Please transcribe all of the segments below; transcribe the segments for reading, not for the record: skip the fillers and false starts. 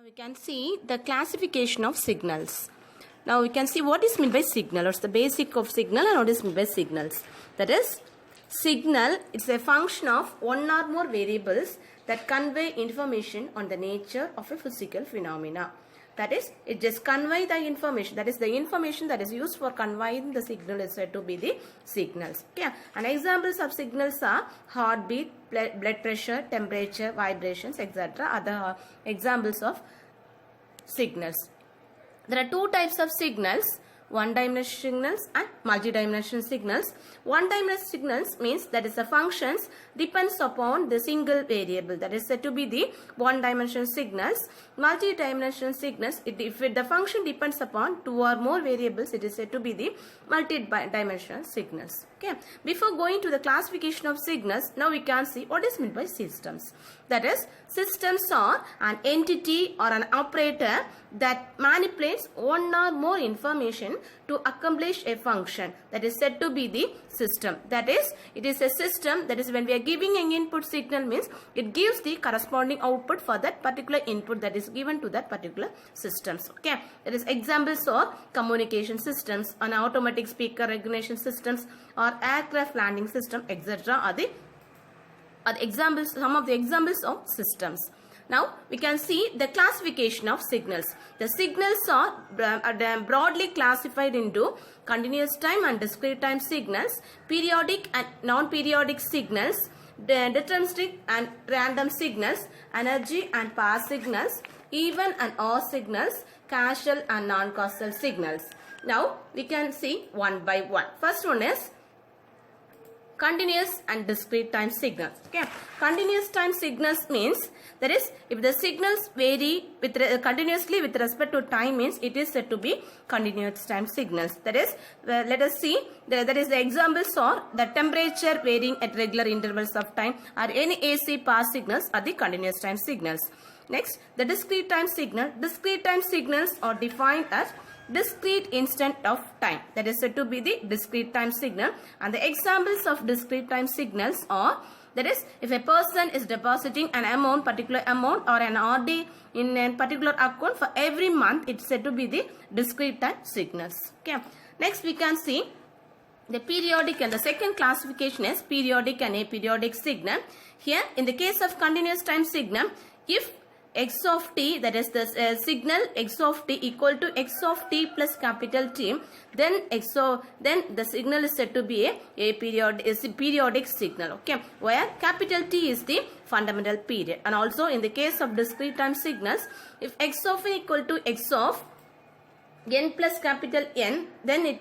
we can see the classification of signals. Now we can see what is meant by signal. What's the basic of signal and what is meant by signals. That is, signal is a function of one or more variables that convey information on the nature of a physical phenomena. That is, it just convey the information. That is, the information that is used for conveying the signal is said to be the signals. Okay. And examples of signals are heartbeat, blood pressure, temperature, vibrations, etc. Other examples of signals. There are two types of signals. One-dimensional signals and multi-dimensional signals. One-dimensional signals means that is the functions depends upon the single variable. That is said to be the one-dimensional signals. Multi-dimensional signals, if the function depends upon two or more variables, it is said to be the multi-dimensional signals. Okay. Before going to the classification of signals, now we can see what is meant by systems. That is, systems are an entity or an operator that manipulates one or more information to accomplish a function. That is said to be the system. That is, it is a system. That is, when we are giving an input signal means it gives the corresponding output for that particular input that is given to that particular systems. Okay. That is, examples are communication systems, an automatic speaker recognition systems, or aircraft landing system, etc. are the examples, some of the examples of systems. Now we can see the classification of signals. The signals are broadly classified into continuous time and discrete time signals, periodic and non-periodic signals, deterministic and random signals, energy and power signals, even and odd signals, causal and non-causal signals. Now we can see one by one. First one is continuous and discrete time signals. Okay. Continuous time signals means, that is, if the signals vary continuously with respect to time means it is said to be continuous time signals. That is, let us see, that is the examples are the temperature varying at regular intervals of time or any AC power signals are the continuous time signals. Next, the discrete time signal. Discrete time signals are defined as discrete instant of time. That is said to be the discrete time signal. And the examples of discrete time signals are, that is, if a person is depositing an amount, particular amount or an RD in a particular account for every month, it's said to be the discrete time signals. Okay. Next we can see the periodic, and the second classification is periodic and aperiodic signal. Here in the case of continuous time signal, if x of t, that is the signal x of t equal to x of t plus capital T, then the signal is said to be a periodic signal. Okay, where capital T is the fundamental period. And also in the case of discrete time signals, if x of n equal to x of n plus capital N, then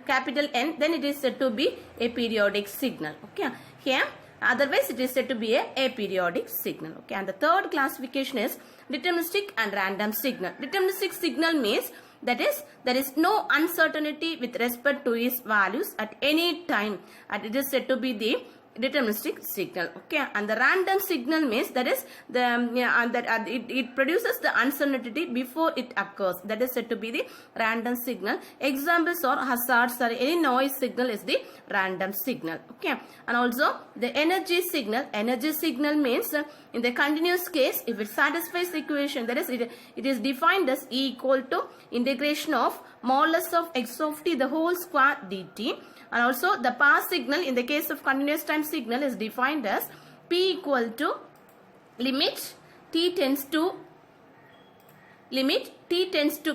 capital N, then it is said to be a periodic signal. Okay, here otherwise it is said to be a aperiodic signal. Okay, and the third classification is deterministic and random signal. Deterministic signal means, that is, there is no uncertainty with respect to its values at any time, and it is said to be the deterministic signal. Okay, and the random signal means, that is, it produces the uncertainty before it occurs. That is said to be the random signal. Examples are hazards or any noise signal is the random signal. Okay, and also the energy signal. Energy signal means, in the continuous case, if it satisfies the equation, that is, it is defined as E equal to integration of modulus of x of t the whole square dt. And also the power signal in the case of continuous time signal is defined as P equal to limit t tends to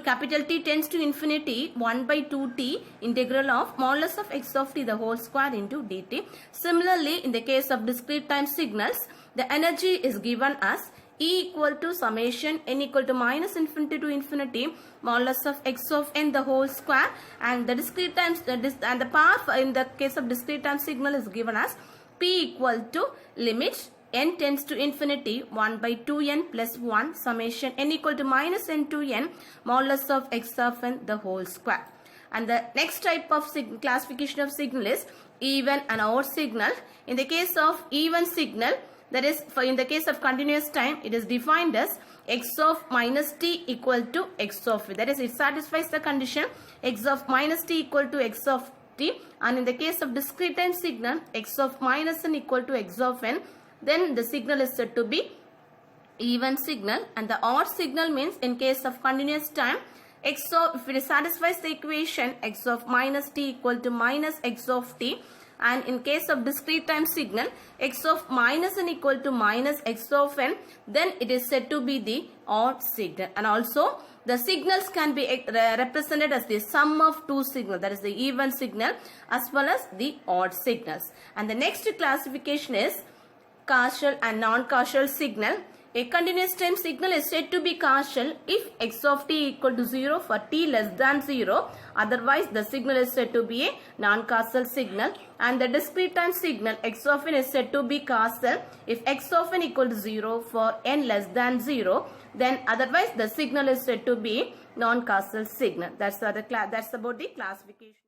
capital T tends to infinity 1 by 2t integral of modulus of x of t the whole square into dt. Similarly, in the case of discrete time signals, the energy is given as E equal to summation n equal to minus infinity to infinity modulus of x of n the whole square, and the discrete times and the power in the case of discrete time signal is given as P equal to limit n tends to infinity 1 by 2n plus 1 summation n equal to minus n to n modulus of x of n the whole square. And the next type of classification of signal is even and odd signal. In the case of even signal, that is, in the case of continuous time, it is defined as x of minus t equal to x of v. That is, it satisfies the condition x of minus t equal to x of t. And in the case of discrete time signal, x of minus n equal to x of n, then the signal is said to be even signal, and the odd signal means in case of continuous time, x of, if it satisfies the equation x of minus t equal to minus x of t, and in case of discrete time signal x of minus n equal to minus x of n, then it is said to be the odd signal. And also the signals can be represented as the sum of two signals, that is the even signal as well as the odd signals. And the next classification is causal and non-causal signal. A continuous time signal is said to be causal if x of t equal to 0 for t less than 0. Otherwise, the signal is said to be a non-causal signal. And the discrete time signal x of n is said to be causal if x of n equal to 0 for n less than 0. Then otherwise, the signal is said to be non-causal signal. That's about the classification.